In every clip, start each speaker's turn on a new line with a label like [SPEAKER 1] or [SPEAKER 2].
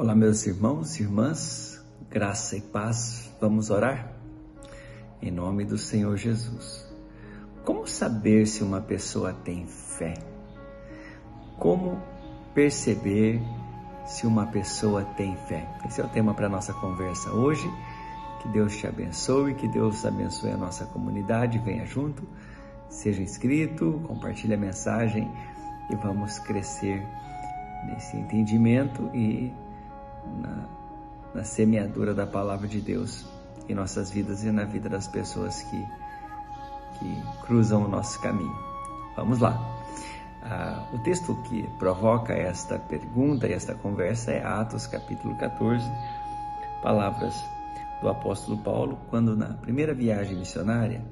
[SPEAKER 1] Olá, meus irmãos e irmãs, graça e paz, vamos orar? Em nome do Senhor Jesus. Como saber se uma pessoa tem fé? Como perceber se uma pessoa tem fé? Esse é o tema para a nossa conversa hoje. Que Deus te abençoe, que Deus abençoe a nossa comunidade, venha junto, seja inscrito, compartilhe a mensagem e vamos crescer nesse entendimento e na semeadura da palavra de Deus em nossas vidas e na vida das pessoas que cruzam o nosso caminho. Vamos lá. O texto que provoca esta pergunta e esta conversa é Atos capítulo 14, palavras do apóstolo Paulo, quando na primeira viagem missionária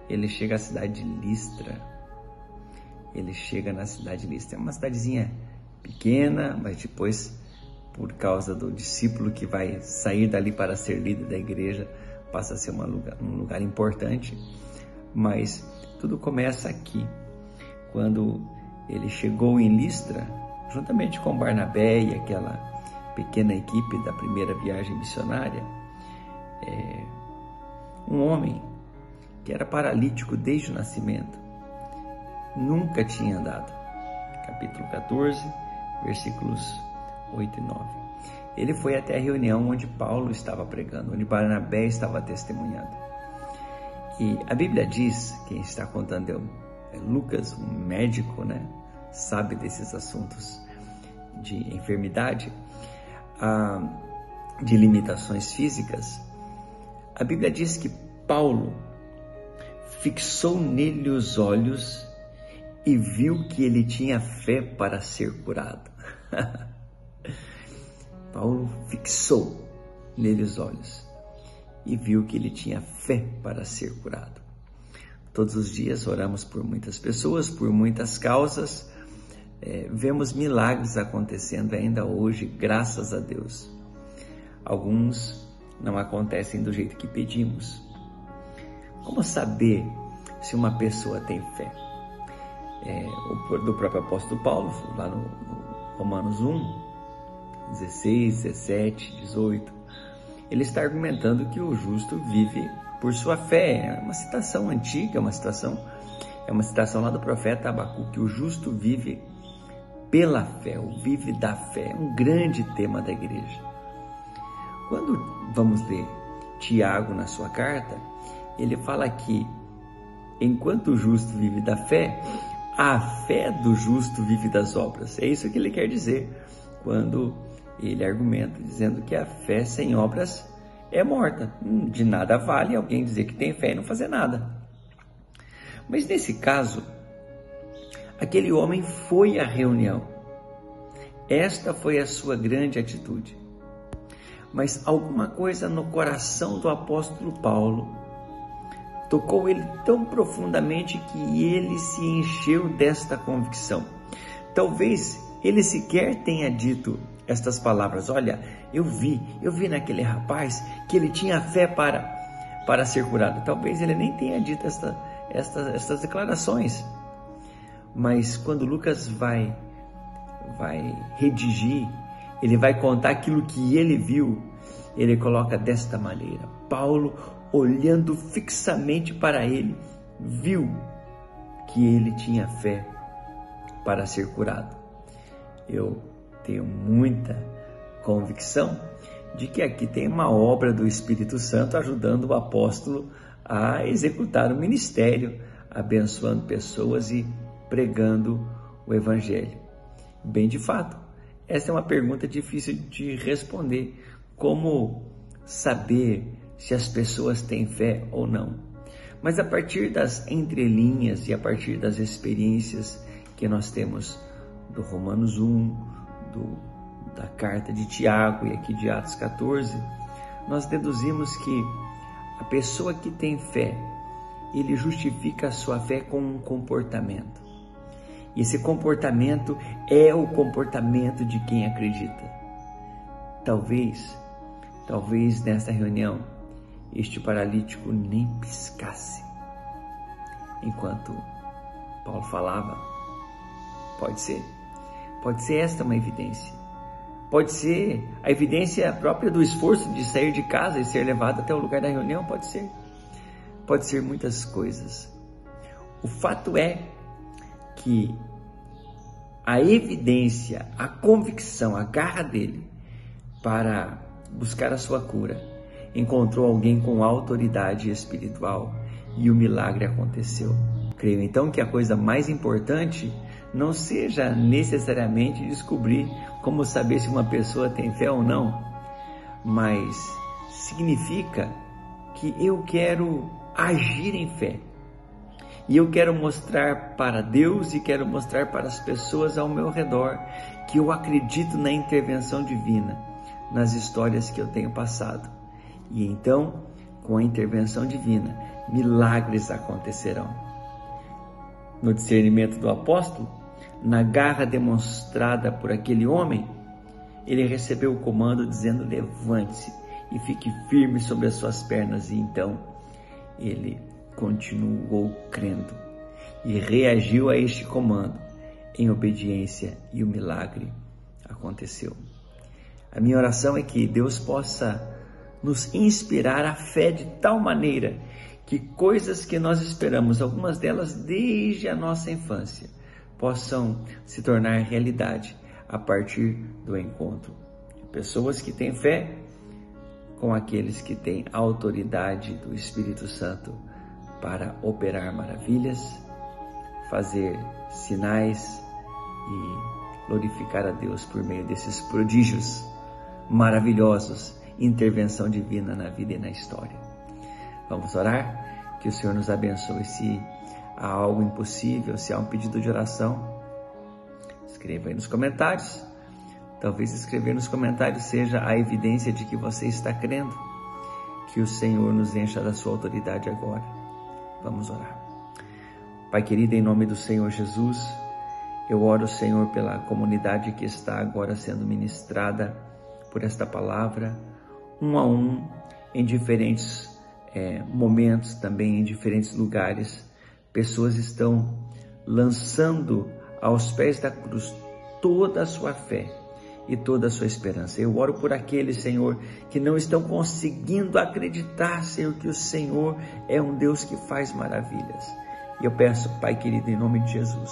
[SPEAKER 1] ele chega à cidade de Listra. Ele chega na cidade de Listra, é uma cidadezinha pequena, mas depois, por causa do discípulo que vai sair dali para ser líder da igreja, passa a ser um lugar importante. Mas tudo começa aqui, quando ele chegou em Listra, juntamente com Barnabé e aquela pequena equipe da primeira viagem missionária. Um homem que era paralítico desde o nascimento, nunca tinha andado. Capítulo 14, versículos 8 e 9. Ele foi até a reunião onde Paulo estava pregando, onde Barnabé estava testemunhando. E a Bíblia diz, quem está contando é Lucas, um médico, sabe desses assuntos de enfermidade, de limitações físicas. A Bíblia diz que Paulo fixou nele os olhos e viu que ele tinha fé para ser curado. Paulo fixou nele os olhos e viu que ele tinha fé para ser curado. Todos os dias oramos por muitas pessoas, por muitas causas, vemos milagres acontecendo ainda hoje, graças a Deus. Alguns não acontecem do jeito que pedimos. Como saber se uma pessoa tem fé? Do próprio apóstolo Paulo, lá no Romanos 1, 16, 17, 18, ele está argumentando que o justo vive por sua fé. É uma citação antiga, é uma citação lá do profeta Abacuque, que o justo vive pela fé, ou vive da fé. É um grande tema da igreja. Quando vamos ler Tiago na sua carta, ele fala que enquanto o justo vive da fé, a fé do justo vive das obras. É isso que ele quer dizer quando ele argumenta, dizendo que a fé sem obras é morta. De nada vale alguém dizer que tem fé e não fazer nada. Mas nesse caso, aquele homem foi à reunião. Esta foi a sua grande atitude. Mas alguma coisa no coração do apóstolo Paulo tocou ele tão profundamente que ele se encheu desta convicção. Talvez ele sequer tenha dito estas palavras: olha, eu vi naquele rapaz que ele tinha fé para ser curado. Talvez ele nem tenha dito estas declarações. Mas quando Lucas vai redigir, ele vai contar aquilo que ele viu. Ele coloca desta maneira: Paulo, olhando fixamente para ele, viu que ele tinha fé para ser curado. Eu tenho muita convicção de que aqui tem uma obra do Espírito Santo ajudando o apóstolo a executar o ministério, abençoando pessoas e pregando o Evangelho. Bem, de fato, essa é uma pergunta difícil de responder. Como saber se as pessoas têm fé ou não? Mas a partir das entrelinhas e a partir das experiências que nós temos do Romanos 1, da carta de Tiago e aqui de Atos 14, nós deduzimos que a pessoa que tem fé, ele justifica a sua fé com um comportamento. E esse comportamento é o comportamento de quem acredita. Talvez nessa reunião, este paralítico nem piscasse enquanto Paulo falava. Pode ser esta uma evidência. pode ser a evidência própria do esforço de sair de casa e ser levado até o lugar da reunião, pode ser muitas coisas. O fato é que a evidência, a convicção, a garra dele para buscar a sua cura, encontrou alguém com autoridade espiritual e o milagre aconteceu. Creio então que a coisa mais importante não seja necessariamente descobrir como saber se uma pessoa tem fé ou não, mas significa que eu quero agir em fé. E eu quero mostrar para Deus e quero mostrar para as pessoas ao meu redor que eu acredito na intervenção divina, nas histórias que eu tenho passado. E então, com a intervenção divina, milagres acontecerão. No discernimento do apóstolo, na garra demonstrada por aquele homem, ele recebeu o comando dizendo: levante-se e fique firme sobre as suas pernas. E então ele continuou crendo e reagiu a este comando em obediência, e o milagre aconteceu. A minha oração é que Deus possa nos inspirar a fé de tal maneira que coisas que nós esperamos, algumas delas desde a nossa infância, possam se tornar realidade a partir do encontro. Pessoas que têm fé com aqueles que têm a autoridade do Espírito Santo para operar maravilhas, fazer sinais e glorificar a Deus por meio desses prodígios maravilhosos, intervenção divina na vida e na história. Vamos orar? Que o Senhor nos abençoe. Se há algo impossível, se há um pedido de oração, escreva aí nos comentários. Talvez escrever nos comentários seja a evidência de que você está crendo. Que o Senhor nos encha da sua autoridade agora. Vamos orar. Pai querido, em nome do Senhor Jesus, eu oro, Senhor, pela comunidade que está agora sendo ministrada por esta palavra, um a um, em diferentes momentos, também em diferentes lugares. Pessoas estão lançando aos pés da cruz toda a sua fé e toda a sua esperança. Eu oro por aqueles, Senhor, que não estão conseguindo acreditar, Senhor, que o Senhor é um Deus que faz maravilhas. E eu peço, Pai querido, em nome de Jesus,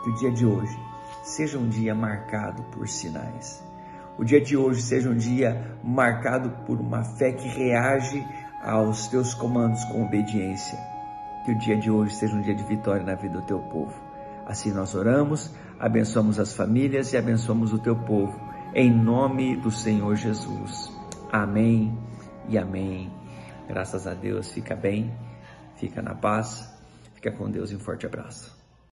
[SPEAKER 1] que o dia de hoje seja um dia marcado por sinais. O dia de hoje seja um dia marcado por uma fé que reage aos teus comandos com obediência. Que o dia de hoje seja um dia de vitória na vida do teu povo. Assim nós oramos, abençoamos as famílias e abençoamos o teu povo, em nome do Senhor Jesus. Amém e amém. Graças a Deus, fica bem, fica na paz, fica com Deus e um forte abraço.